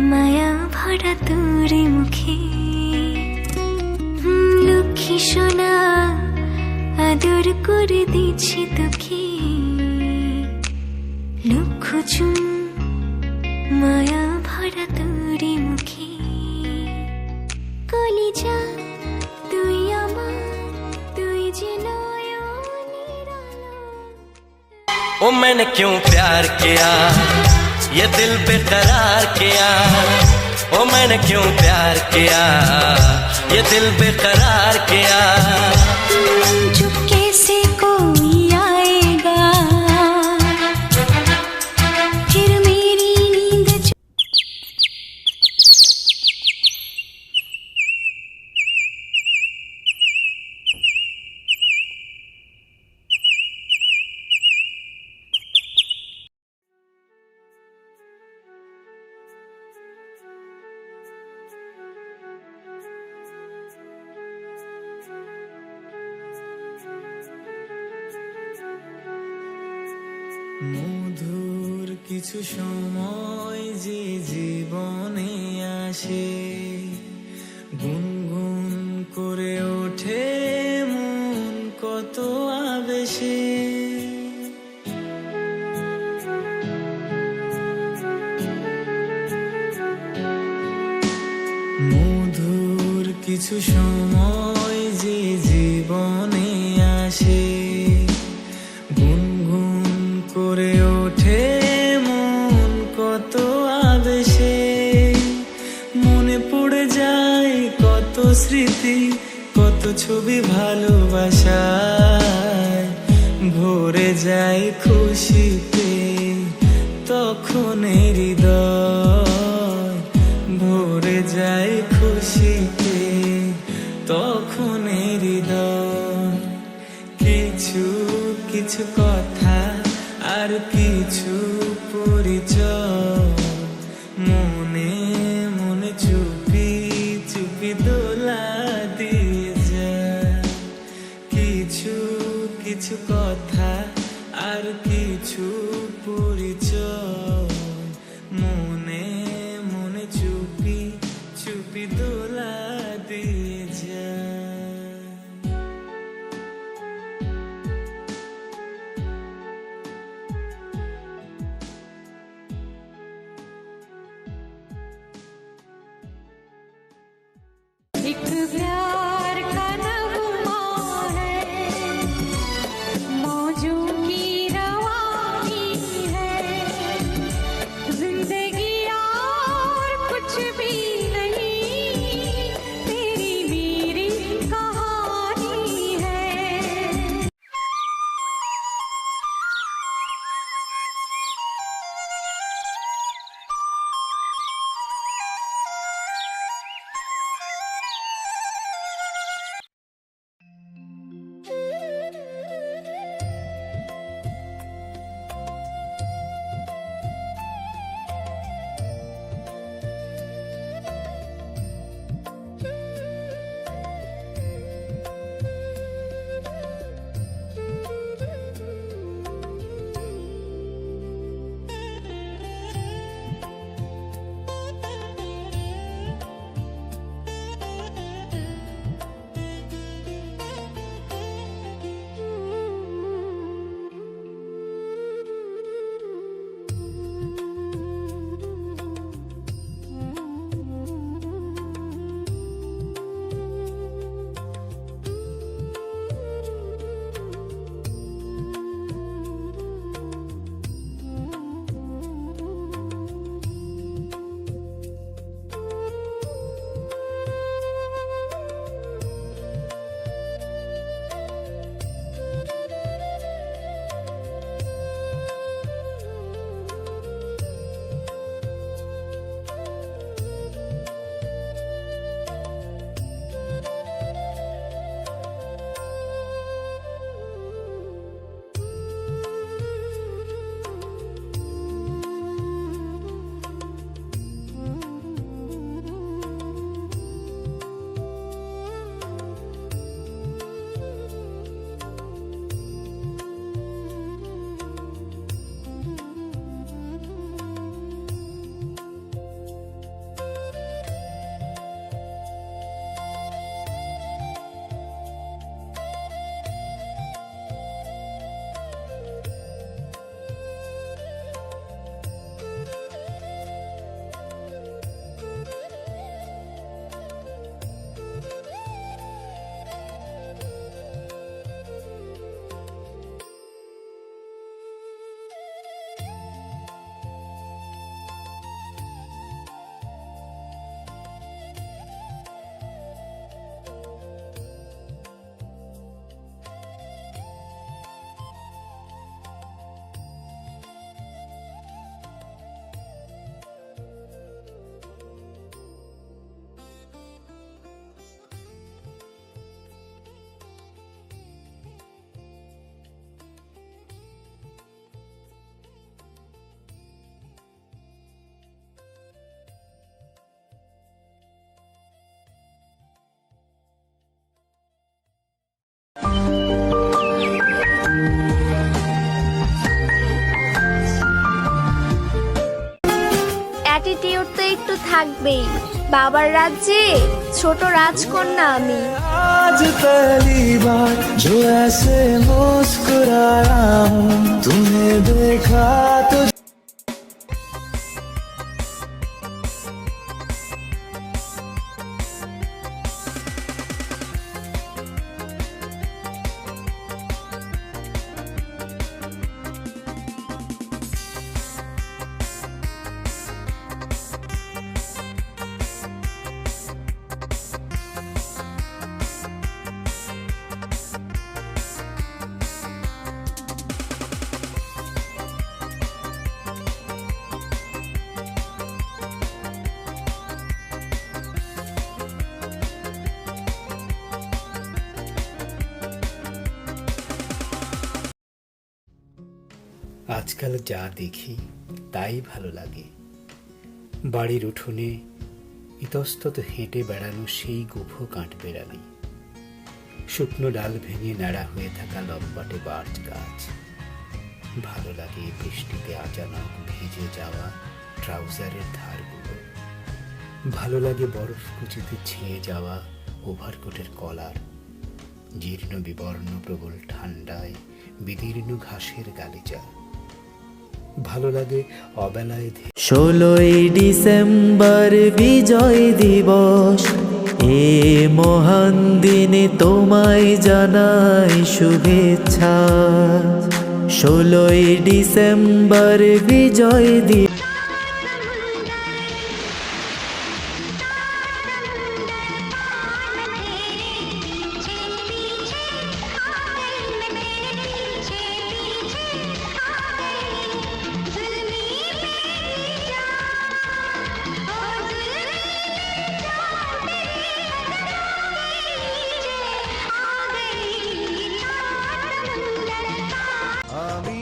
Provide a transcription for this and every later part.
মায়া ভরা তোর মুখে লক্ষ্মী সোনা আদর করে দিচ্ছি তোকে লক্ষ চুন মায়া ভরা তোর মুখে কলিজা তুই আমার তুই যে নয়নের আলো। ओ मैंने क्यों प्यार किया ये दिल बेकरार किया ओ मैंने क्यों प्यार किया ये दिल बेकरार किया चुपके से कोई आएगा फिर मेरी नींद মধুর কিছু সময় যে জীবনে আসে গুনগুন করে ওঠে মন কত আবেশে মধুর কিছু সময় যে জীবনে আসে করে ওঠে মন কত আবেশে মনে পড়ে যায় কত স্মৃতি কত ছবি ভালোবাসায় ভরে যায় খুশিতে তখন হৃদয় ভরে যায় খুশিতে তখন হৃদয় কিছু কিছু কথা আর কিছু পরিচয় মনে মনে চুপি চুপি দোলা দিয়ে যায় কিছু কিছু কথা আর কিছু পরিচয় মনে অ্যাটিটিউড তো একটু থাকবেই। বাবার রাজ্যে ছোট রাজকন্যা আমি। आज पहली बार जो ऐसे मुस्कुराया हूँ, तुम्हें देखा तो আজকাল যা দেখি তাই ভালো লাগে। বাড়ির উঠোনে ইতস্তত হেঁটে বেড়ানো সেই গুফো কাঠ বেড়ালি, শুকনো ডাল ভেঙে ন্যাড়া হয়ে থাকা লম্বাটে বার্চ গাছ। ভালো লাগে বৃষ্টিতে আচানক ভিজে যাওয়া ট্রাউজারের ধারগুলো। ভালো লাগে বরফ কুচিতে ছেয়ে যাওয়া ওভারকোটের কলার। জীর্ণ বিবর্ণ প্রবল ঠান্ডায় বিদীর্ণ ঘাসের গালিচা। ভালো লাগে অবেলায় 16ই ডিসেম্বর বিজয় দিবস, এ মহান দিনে তোমায় জানাই শুভেচ্ছা। 16ই ডিসেম্বর বিজয় দিবস। আমি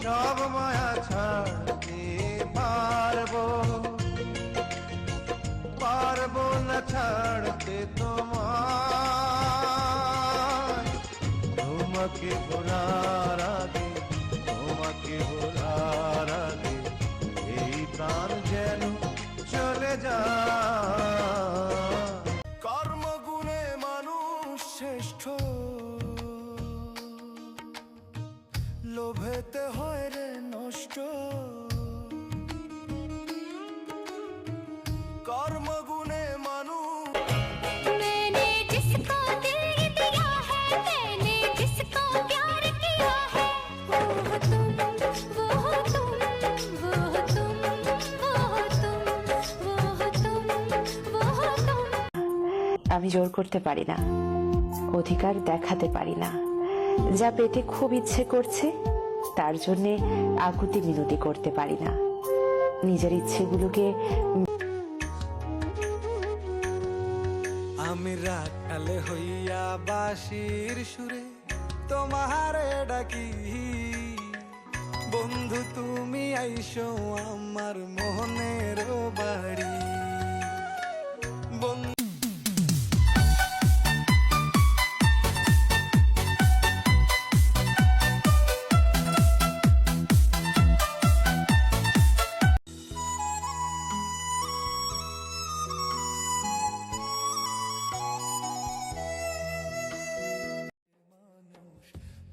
সব মায়া ছাড়তে পারবো না ছাড়তে তোমায়। তোমাকে ভোলার আগে এই প্রাণ যেন চলে যায়। কর্মগুণে মানুষ শ্রেষ্ঠ, লোভেতে হয় রে নষ্ট। কর্মগুণে মানুষ। मैंने जिसको दिल ये दिया है, मैंने जिसको प्यार किया है, वो हो तुम, वो हो तुम, वो हो तुम, वो हो तुम, वो हो तुम, वो हो तुम। আমি জোর করতে পারি না, অধিকার দেখাতে পারি না। যা পেটে খুব ইচ্ছে করছে তার জন্যে আকুতি মিনতি করতে পারি না। নিজের ইচ্ছেগুলোকে আমি রাখালে হইয়া বাঁশির সুরে তোমারে ডাকি, বন্ধু তুমি আইসো আমার মনের বাড়ি। বন্ধু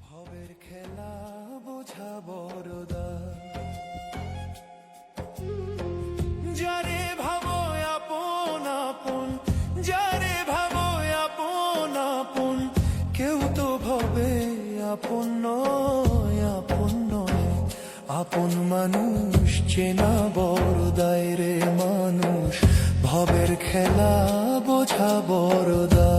ভবের খেলা বোঝা বড়দা, যারে ভাবো আপন আপন, যারে ভাবো আপন আপন, কেউ তো ভবে আপন নয়, আপন নয়। আপন মানুষ চেনা বড়দায় রে মানুষ, ভবের খেলা বোঝা বড়দা।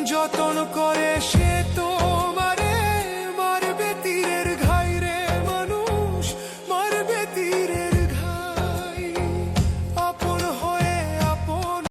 যতন করে সে